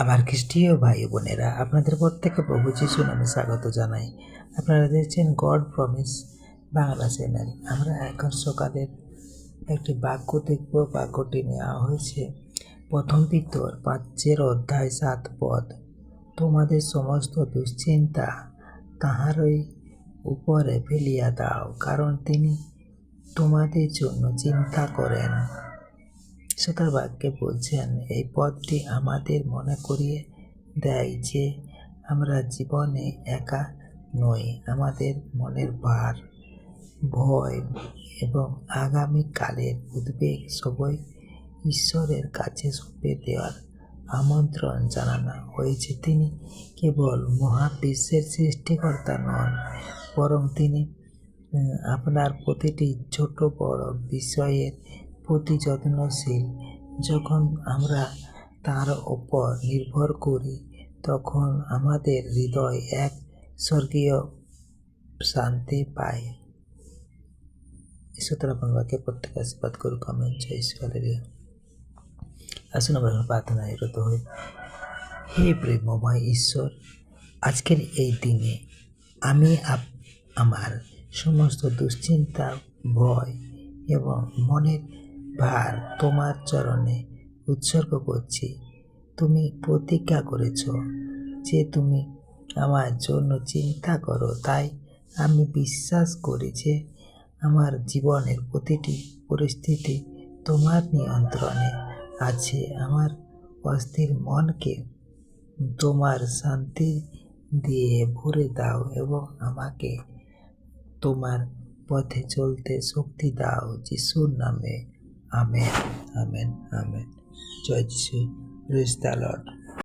আমার খ্রিস্টীয় ভাই বোনেরা, আপনাদের প্রত্যেকে প্রভু যিশু নামে স্বাগত জানাই। আপনারা দেখছেন গড প্রমিস বাংলা চ্যানেল। আমরা এখন সকালের একটি বাক্য দেখব। বাক্যটি নেওয়া হয়েছে প্রথম পিতর 5 অধ্যায় 7 পদ। তোমাদের সমস্ত দুশ্চিন্তা তাঁহারই উপরে ফেলিয়া দাও, কারণ তিনি তোমাদের জন্য চিন্তা করেন। ঈশ্বর বাক্যে বলছেন, এই পদটি আমাদের মনে করিয়ে দেয় যে আমরা জীবনে একা নই। আমাদের মনের ভার, ভয় এবং আগামীকালের উদ্বেগ সবই ঈশ্বরের কাছে সঁপে দেওয়ার আমন্ত্রণ জানানো হয়েছে। তিনি কেবল মহাবিশ্বের সৃষ্টিকর্তা নন, বরং তিনি আপনার প্রতিটি ছোট বড় বিষয়ের প্রতি যত্নশীল। যখন আমরা তার ওপর নির্ভর করি, তখন আমাদের হৃদয় এক স্বর্গীয় শান্তি পায়। ঈশ্বর তার আপনার বাক্যে প্রত্যেক আশীর্বাদ করুক। আমেন। জয় ঈশ্বর। হালেলুয়া। আসুন আমরা প্রার্থনায় নিরত হই। হে প্রেমময় ঈশ্বর, আজকের এই দিনে আমি আমার সমস্ত দুশ্চিন্তা, ভয় এবং মনের ভার তোমার চরণে উৎসর্গ করছি। তুমি প্রতিজ্ঞা করেছ যে তুমি আমার জন্য চিন্তা করো, তাই আমি বিশ্বাস করি যে আমার জীবনের প্রতিটি পরিস্থিতি তোমার নিয়ন্ত্রণে আছে। আমার অস্থির মনকে তোমার শান্তি দিয়ে ভরে দাও এবং আমাকে তোমার পথে চলতে শক্তি দাও। যিশুর নামে আমেন, আমেন, আমেন। জয় যিশু। Praise the Lord.